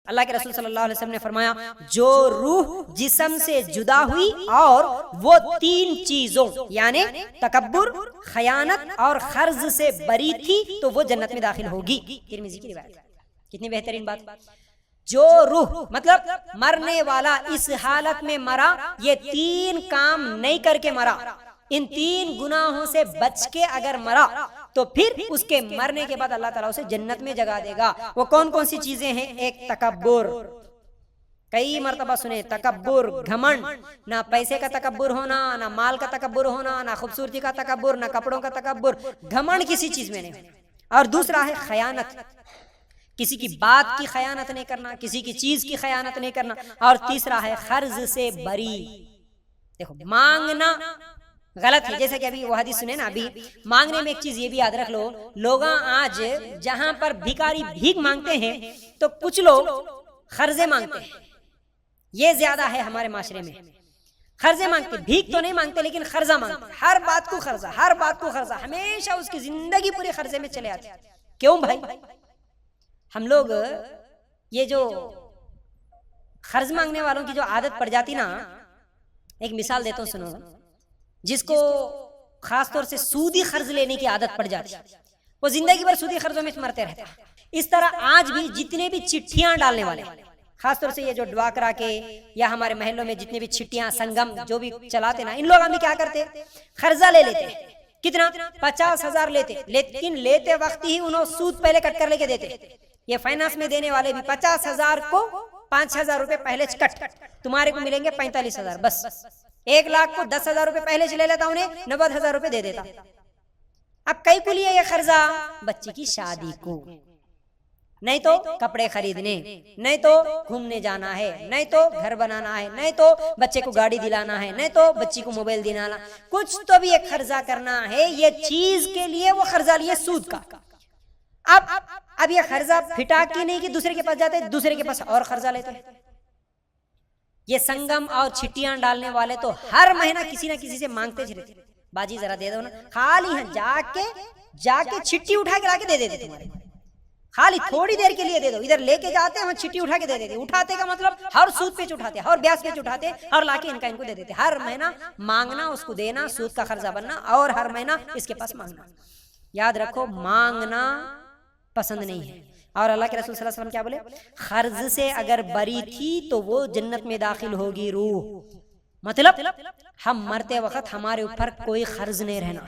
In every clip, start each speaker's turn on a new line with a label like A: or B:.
A: अल्लाह के रसूल सल्लल्लाहु अलैहि वसल्लम ने फरमाया, जो रूह जिस्म से जुदा हुई और वो तीन चीजों यानी तकब्बुर, खयानत और खर्ज से बरी थी तो वो जन्नत में दाखिल होगी। तिरमिज़ी की रिवायत। कितनी बेहतरीन बात। जो रूह मतलब मरने वाला इस हालत में मरा, ये तीन काम नहीं करके मरा, इन तीन गुनाहों से बच के अगर मरा तो फिर उसके मरने के बाद अल्लाह ताला उसे जन्नत में जगा देगा। वो कौन कौन सी चीजें हैं? एक तकब्बुर, कई मर्तबा सुने, तकब्बुर घमंड, ना पैसे का तकब्बुर होना, ना माल का तकब्बुर होना, ना खूबसूरती का तकब्बुर, ना कपड़ों का तकब्बुर, घमंड किसी चीज में नहीं। और दूसरा है खयानत, किसी की बात की खयानत नहीं करना, किसी की चीज की खयानत नहीं करना। और तीसरा है खर्ज से बरी। देखो मांगना गलत है, जैसे कि अभी वो हदीस सुने ना, अभी मांगने में एक चीज ये भी याद रख लो, लोग आज जहां पर भिखारी भीख मांगते हैं तो कुछ लोग खर्जे मांगते हैं। ये ज्यादा है हमारे माशरे में। खर्जे मांगते, भीख तो नहीं मांगते लेकिन खर्जा मांगते, हर बात को खर्जा, हर बात को खर्जा, हमेशा उसकी जिंदगी पूरी खर्जे में चले आते। क्यों भाई? हम लोग ये जो खर्ज मांगने वालों की जो आदत पड़ जाती ना, एक मिसाल देता हूँ सुनो। जिसको खास तौर से सूदी खर्ज लेने की आदत पड़ जाती है, वो जिंदगी भर सूदी खर्जों में मरते रहता है। इस तरह आज भी जितने भी चिट्ठियां डालने वाले, खास तौर से ये जो डवाकरा के या हमारे महलों में जितने भी चिट्ठियां संगम जो भी चलाते ना, इन लोग अभी क्या करते, खर्जा ले लेते। कितना? 50,000 लेते, लेकिन लेते वक्त ही उन्होंने सूद पहले कट कर लेके देते। ये फाइनेंस में देने वाले भी 50,000 को 5,000 रुपए पहले कट, तुम्हारे को मिलेंगे 45,000। बस 1 लाख को 10,000 रुपए पहले से ले लेता, उन्हें 90,000 रुपए दे देता। अब कई को लिए ये खर्जा, बच्चे की शादी को, नहीं तो कपड़े खरीदने, नहीं तो घूमने जाना है, नहीं तो घर बनाना है, नहीं तो बच्चे को गाड़ी दिलाना है, नहीं तो बच्ची को मोबाइल दिलाना, कुछ तो भी एक खर्जा करना है। ये चीज के लिए वो खर्जा लिए सूद का। अब ये खर्जा फिटा की नहीं कि दूसरे के पास जाते, दूसरे के पास और खर्जा लेते हैं। ये संगम और चिट्ठियां डालने वाले तो हर महीना किसी ना किसी से मांगते रहते, बाजी जरा दे दो ना, खाली है जाके चिट्ठी उठा के लाके दे देते तुम्हारे, खाली थोड़ी देर के लिए दे दो, इधर लेके जाते हैं चिट्ठी उठा के दे देते। उठाते का मतलब हर सूद पे उठाते, हर ब्याज पे उठाते और लाके इनको दे देते। हर महीना मांगना, उसको देना, सूद का खर्चा बनना और हर महीना इसके पास मांगना। याद रखो, मांगना पसंद नहीं है। और अल्लाह के रसूल सल्लल्लाहु अलैहि वसल्लम क्या बोले? खर्ज से अगर बरी थी तो वो जन्नत में दाखिल होगी रूह। मतलब हम मरते वक्त हमारे ऊपर कोई खर्ज नहीं रहना,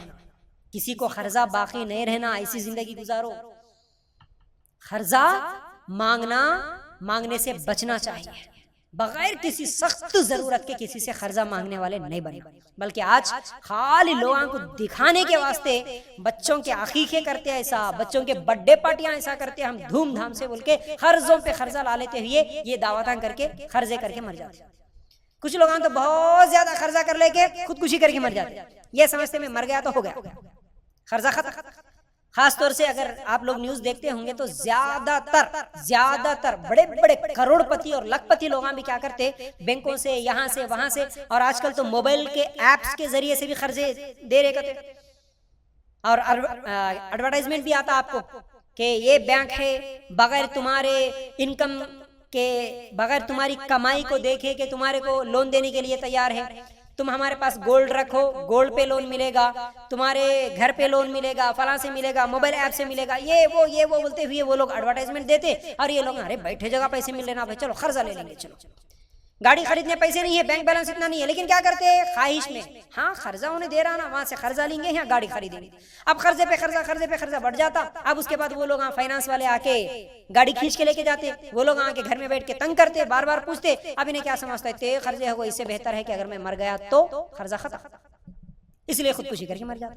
A: किसी को खर्जा बाकी नहीं रहना, ऐसी जिंदगी गुजारो। खर्जा मांगने से बचना चाहिए, बगैर किसी सख्त जरूरत के किसी से खर्जा मांगने वाले नहीं बने। बल्कि आज खाली लोगों को दिखाने के वास्ते बच्चों के अकीके करते हैं, ऐसा बच्चों के बर्थडे पार्टियां ऐसा करते हैं, हम धूमधाम से बोल के खर्जों पे खर्जा ला लेते हुए ये दावतां करके खर्जे करके मर जाते। कुछ लोग तो बहुत ज्यादा खर्जा कर लेके खुदकुशी करके मर जाते, ये समझते में मर गया तो हो गया, खर्जा खत्म। खास तौर से अगर आप लोग न्यूज देखते होंगे तो ज्यादातर बड़े बड़े करोड़पति और लखपति लोग भी क्या करते, बैंकों से, यहाँ से, वहां से, और आजकल तो मोबाइल के एप्स के जरिए से भी खर्चे दे रहे करते। और एडवर्टाइजमेंट भी आता आपको कि ये बैंक है, बगैर तुम्हारे इनकम के, बगैर तुम्हारी कमाई को देखे कि तुम्हारे को लोन देने के लिए तैयार है, तुम हमारे पास गोल्ड रखो, गोल्ड पे लोन मिलेगा, तुम्हारे घर पे लोन मिलेगा, फलां से मिलेगा, मोबाइल ऐप से मिलेगा, ये वो बोलते हुए वो लोग एडवर्टाइजमेंट देते। और ये लोग अरे बैठे जगह पैसे मिल रहे ना भाई, चलो खर्जा ले लेंगे, चलो। गाड़ी खरीदने पैसे नहीं है, बैंक बैलेंस इतना नहीं है, लेकिन क्या करते हैं, ख्वाहिश में, हाँ खर्जा उन्हें दे रहा ना, वहां से खर्जा लेंगे, यहाँ गाड़ी खरीदेंगे। अब खर्जे पे खर्जा बढ़ जाता। अब उसके बाद वो लोग फाइनेंस वाले आके गाड़ी खींच के लेके जाते, वो लोग आके घर में बैठ के तंग करते, बार बार पूछते। अब इन्हें क्या समझता है, खर्जे हो, इससे बेहतर है कि अगर मैं मर गया तो खर्जा खत्म, इसलिए खुदकुशी करके मर जाता।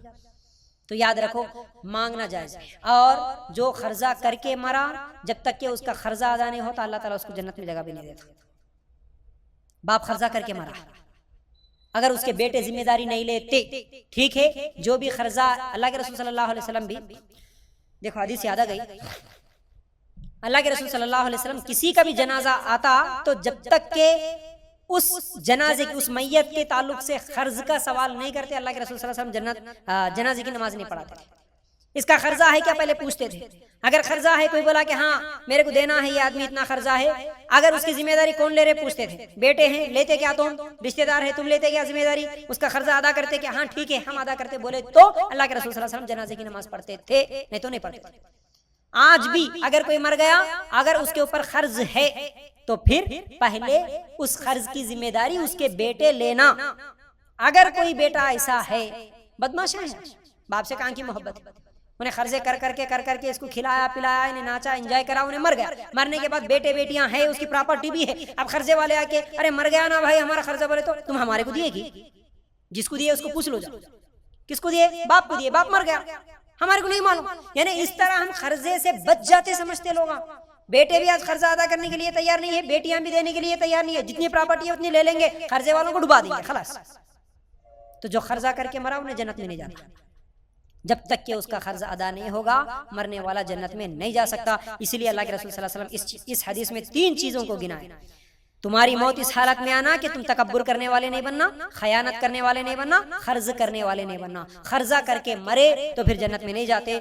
A: तो याद रखो, मांगना जायज है। और जो खर्जा करके मरा, जब तक कि उसका खर्जा अदा नहीं होता, अल्लाह ताला उसको जन्नत में जगह भी नहीं देता। बाप खर्जा करके मरा, अगर उसके बेटे जिम्मेदारी नहीं लेते, ठीक है, जो भी खर्जा, अल्लाह के रसूल सल्लल्लाहु अलैहि वसल्लम भी, देखो हदीस याद आ गई, अल्लाह के रसूल सल्लल्लाहु अलैहि वसल्लम किसी का भी जनाजा आता तो जब तक के उस जनाजे की, उस मैयत के ताल्लुक से खर्ज का सवाल नहीं करते, अल्लाह के रसूल सल्लल्लाहु अलैहि वसल्लम जनाजे की नमाज नहीं पढ़ाते। इसका खर्जा है क्या, पहले पूछते थे। अगर खर्जा है, कोई बोला कि हाँ मेरे को देना है, ये आदमी इतना खर्जा है, अगर उसकी जिम्मेदारी कौन ले रहे पूछते थे। बेटे हैं, लेते क्या तुम, रिश्तेदार है तुम लेते क्या जिम्मेदारी, उसका खर्जा अदा करते क्या, हाँ ठीक है हम अदा करते, बोले तो अल्लाह के रसूल सल्लल्लाहु अलैहि वसल्लम जनाजे की नमाज पढ़ते थे, नहीं तो नहीं पढ़ते। आज भी अगर कोई मर गया, अगर उसके ऊपर खर्ज है तो फिर पहले उस खर्ज की जिम्मेदारी उसके बेटे लेना। अगर कोई बेटा ऐसा है, बदमाश है, बाप से कहाँ की मोहब्बत है, उन्हें खर्जे कर करके इसको खिलाया पिलाया, इन्हें नाचा एंजॉय करा, उन्हें मर गया, मरने के बाद बेटे बेटियां हैं, उसकी प्रॉपर्टी भी है, अब खर्जे वाले आके अरे मर गया ना भाई हमारा खर्चा, बोले तो तुम हमारे को दिएगी, जिसको दिए उसको पूछ लो जाओ, किसको दिए, बाप को दिए, बाप मर गया, हमारे को नहीं मालूम। यानी इस तरह हम खर्जे से बच जाते समझते लोग। बेटे भी आज खर्चा अदा करने के लिए तैयार नहीं है, बेटियां भी देने के लिए तैयार नहीं है, जितनी प्रॉपर्टी है उतनी ले लेंगे, खर्जे वालों को डुबा देंगे खलास। तो जो खर्जा करके मरा उन्हें जन्नत में नहीं जाना, जब तक कि उसका खर्ज अदा नहीं होगा मरने वाला जन्नत में नहीं जा सकता। इसीलिए अल्लाह के रसूल सल्लल्लाहु अलैहि वसल्लम इस हदीस में 3 चीजों को गिनाए। तुम्हारी मौत इस हालत में आना कि तुम तकब्बुर करने वाले नहीं बनना, खयानत करने वाले नहीं बनना, खर्ज करने वाले नहीं बनना। खर्जा करके मरे तो फिर जन्नत में नहीं जाते।